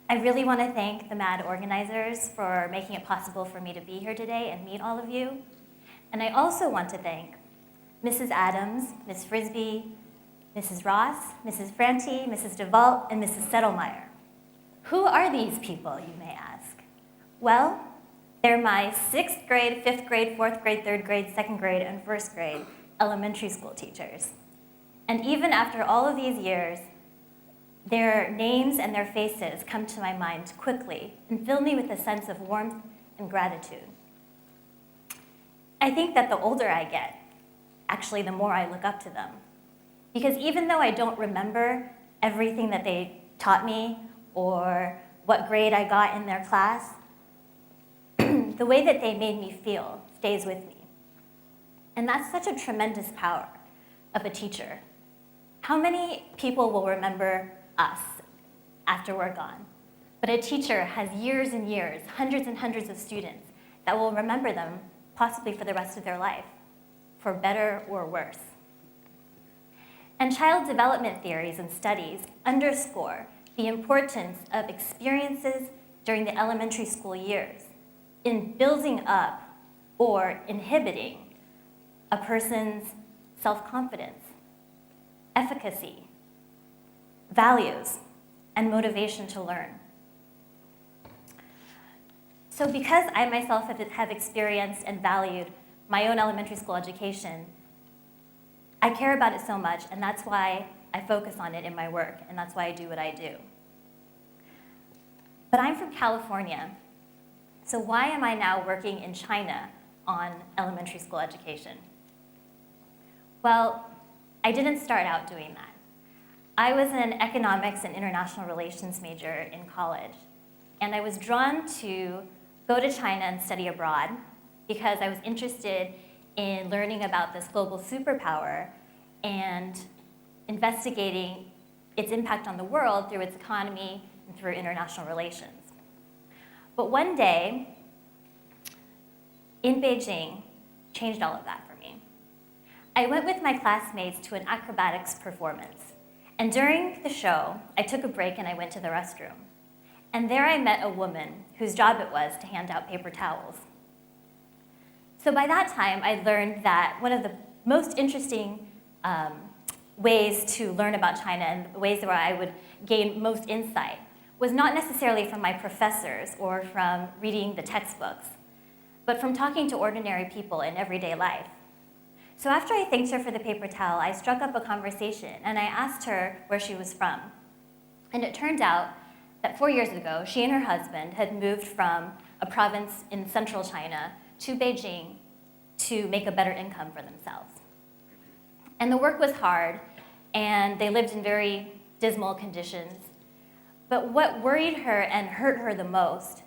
I really want to thank the MaD organizers for making it possible for me to be here today and meet all of you. And I also want to thank Mrs. Adams, Ms. Frisbee, Mrs. Ross, Mrs. Franti, Mrs. DeVault, and Mrs. Settlemeyer. Who are these people, you may ask? Well, they're my 6th grade, 5th grade, 4th grade, 3rd grade, 2nd grade, and 1st grade elementary school teachers. And even after all of these years, their names and their faces come to my mind quickly and fill me with a sense of warmth and gratitude. I think that the older I get, actually the more I look up to them. Because even though I don't remember everything that they taught me or what grade I got in their class, the way that they made me feel stays with me. And that's such a tremendous power of a teacher. How many people will remember us after we're gone? But a teacher has years and years, hundreds and hundreds of students that will remember them possibly for the rest of their life, for better or worse. And child development theories and studies underscore the importance of experiences during the elementary school years in building up or inhibiting a person's self-confidence, efficacy, values, and motivation to learn. So because I myself have experienced and valued my own elementary school education, I care about it so much, and that's why I focus on it in my work, and that's why I do what I do. But I'm from California, so why am I now working in China on elementary school education? Well, I didn't start out doing that. I was an economics and international relations major in college, and I was drawn to go to China and study abroad because I was interested in learning about this global superpower and investigating its impact on the world through its economy and through international relations. But one day in Beijing changed all of that for me. I went with my classmates to an acrobatics performance. And during the show, I took a break and I went to the restroom. And there I met a woman whose job it was to hand out paper towels. So by that time, I learned that one of the most interesting ways to learn about China and the ways where I would gain most insight was not necessarily from my professors or from reading the textbooks, but from talking to ordinary people in everyday life. So after I thanked her for the paper towel, I struck up a conversation and I asked her where she was from. And it turned out that 4 years ago, she and her husband had moved from a province in central China to Beijing to make a better income for themselves. And the work was hard, and they lived in very dismal conditions. But what worried her and hurt her the most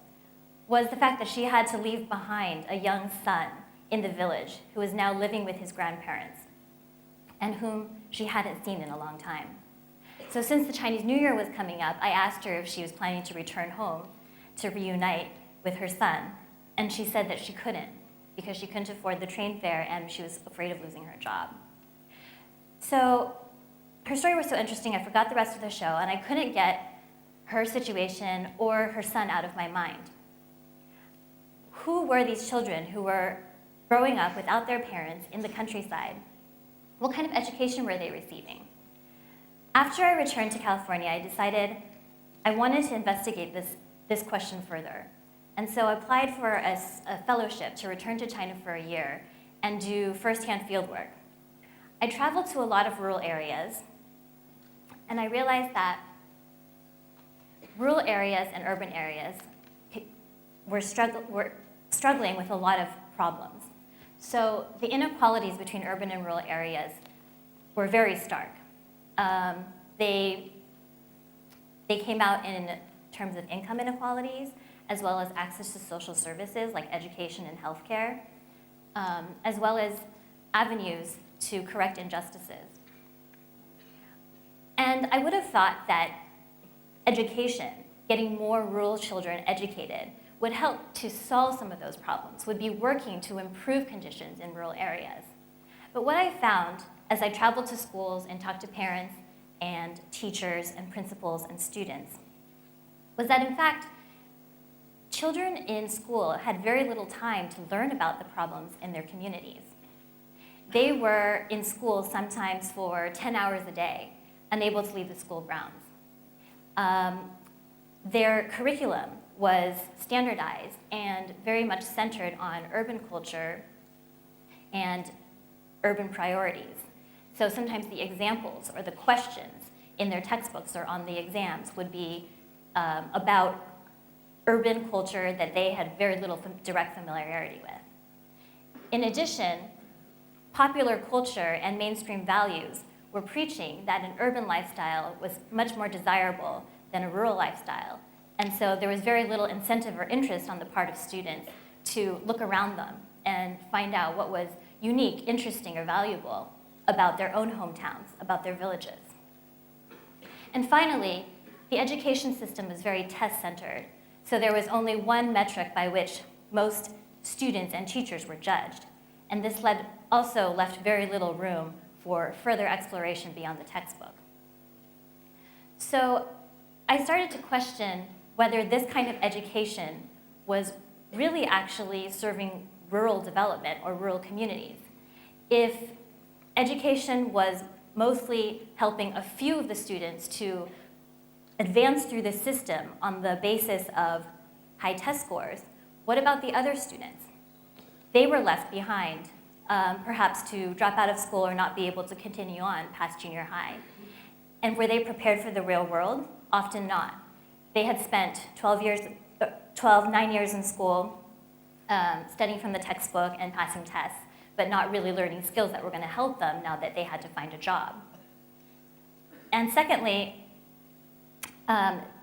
was the fact that she had to leave behind a young son in the village who was now living with his grandparents and whom she hadn't seen in a long time. So since the Chinese New Year was coming up, I asked her if she was planning to return home to reunite with her son, and she said that she couldn't because she couldn't afford the train fare and she was afraid of losing her job. So her story was so interesting, I forgot the rest of the show, and I couldn't get her situation or her son out of my mind. Who were these children who were growing up without their parents in the countryside? What kind of education were they receiving? After I returned to California, I decided I wanted to investigate this question further. And so I applied for a fellowship to return to China for a year and do firsthand fieldwork. I traveled to a lot of rural areas, and I realized that rural areas and urban areas were struggling with a lot of problems. So the inequalities between urban and rural areas were very stark. They came out in terms of income inequalities, as well as access to social services like education and healthcare, as well as avenues to correct injustices. And I would have thought that education, getting more rural children educated, would help to solve some of those problems, would be working to improve conditions in rural areas. But what I found as I traveled to schools and talked to parents and teachers and principals and students was that in fact, children in school had very little time to learn about the problems in their communities. They were in school sometimes for 10 hours a day, unable to leave the school grounds. Their curriculum was standardized and very much centered on urban culture and urban priorities. So sometimes the examples or the questions in their textbooks or on the exams would be about urban culture that they had very little direct familiarity with. In addition, popular culture and mainstream values were preaching that an urban lifestyle was much more desirable than a rural lifestyle. And so there was very little incentive or interest on the part of students to look around them and find out what was unique, interesting, or valuable about their own hometowns, about their villages. And finally, the education system was very test-centered. So there was only one metric by which most students and teachers were judged. And this also left very little room for further exploration beyond the textbook. So I started to question whether this kind of education was really actually serving rural development or rural communities. If education was mostly helping a few of the students to advance through the system on the basis of high test scores, what about the other students? They were left behind, perhaps to drop out of school or not be able to continue on past junior high. And were they prepared for the real world? Often not. They had spent 9 years in school, studying from the textbook and passing tests, but not really learning skills that were going to help them now that they had to find a job. And secondly,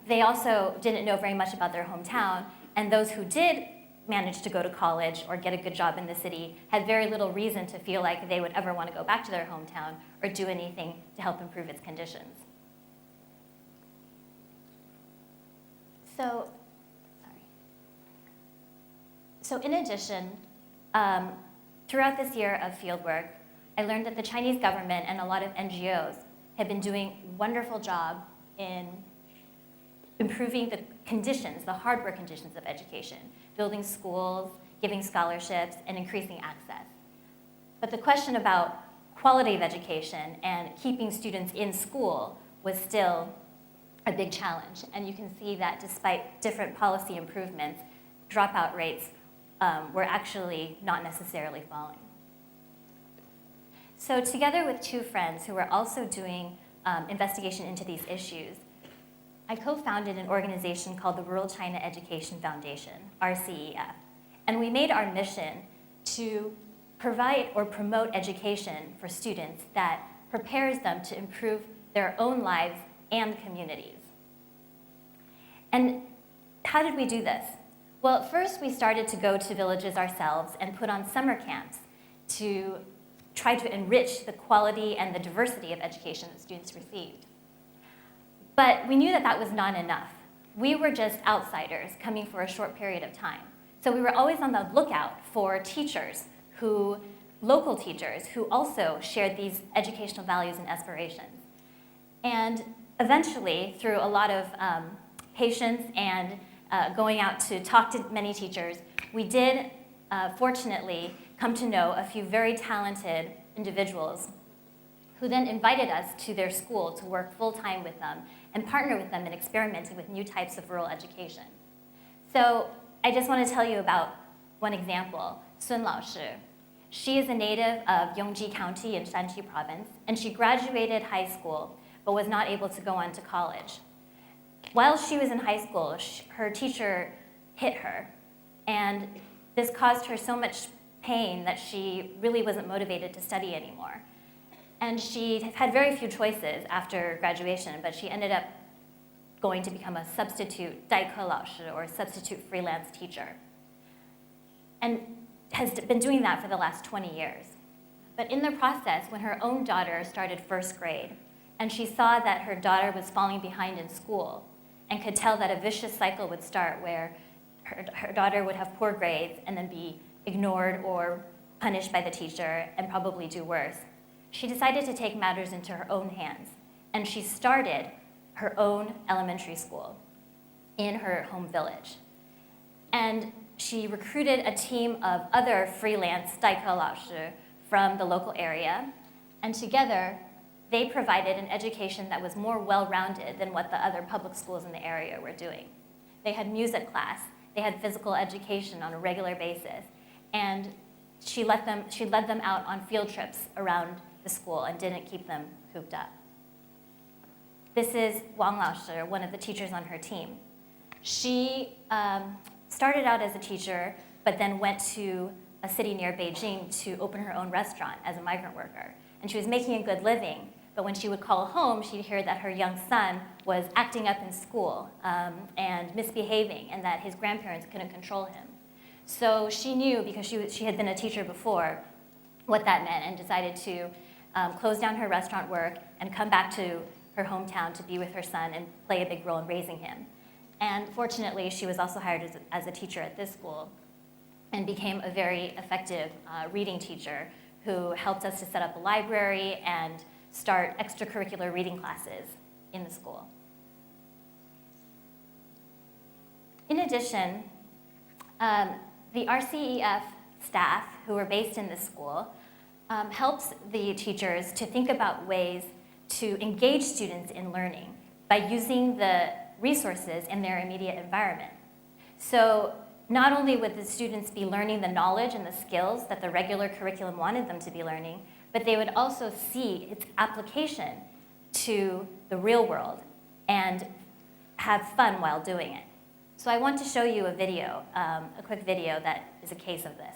they also didn't know very much about their hometown, and those who did manage to go to college or get a good job in the city had very little reason to feel like they would ever want to go back to their hometown or do anything to help improve its conditions. So in addition, throughout this year of fieldwork, I learned that the Chinese government and a lot of NGOs have been doing a wonderful job in improving the conditions, the hardware conditions of education, building schools, giving scholarships, and increasing access. But the question about quality of education and keeping students in school was still a big challenge. And you can see that despite different policy improvements, dropout rates were actually not necessarily falling. So together with two friends who were also doing investigation into these issues, I co-founded an organization called the Rural China Education Foundation, RCEF. And we made our mission to provide or promote education for students that prepares them to improve their own lives and communities. And how did we do this? Well, first we started to go to villages ourselves and put on summer camps to try to enrich the quality and the diversity of education that students received. But we knew that that was not enough. We were just outsiders coming for a short period of time. So we were always on the lookout for teachers local teachers who also shared these educational values and aspirations. And eventually, through a lot of patience and going out to talk to many teachers, we did fortunately come to know a few very talented individuals who then invited us to their school to work full-time with them and partner with them in experimenting with new types of rural education. So I just want to tell you about one example, Sun Laoshi. She is a native of Yongji County in Shanxi Province, and she graduated high school but was not able to go on to college. While she was in high school, her teacher hit her, and this caused her so much pain that she really wasn't motivated to study anymore. And she had very few choices after graduation, but she ended up going to become a substitute 代课老师 or substitute freelance teacher, and has been doing that for the last 20 years. But in the process, when her own daughter started first grade, and she saw that her daughter was falling behind in school, and could tell that a vicious cycle would start where her daughter would have poor grades and then be ignored or punished by the teacher and probably do worse, she decided to take matters into her own hands, and she started her own elementary school. in her home village. And she recruited a team of other freelance 代课老师 from the local area, and together they provided an education that was more well-rounded than what the other public schools in the area were doing. They had music class, they had physical education on a regular basis, and she led them out on field trips around the school and didn't keep them cooped up. This is Wang Laoshi, one of the teachers on her team. She started out as a teacher, but then went to a city near Beijing to open her own restaurant as a migrant worker. And she was making a good living, but when she would call home, she'd hear that her young son was acting up in school and misbehaving, and that his grandparents couldn't control him. So she knew, because she had been a teacher before, what that meant, and decided to close down her restaurant work and come back to her hometown to be with her son and play a big role in raising him. And fortunately, she was also hired as a teacher at this school and became a very effective reading teacher who helped us to set up a library and start extracurricular reading classes in the school. In addition, the RCEF staff who were based in this school helps the teachers to think about ways to engage students in learning by using the resources in their immediate environment. So not only would the students be learning the knowledge and the skills that the regular curriculum wanted them to be learning, but they would also see its application to the real world and have fun while doing it. So I want to show you a video, a quick video that is a case of this.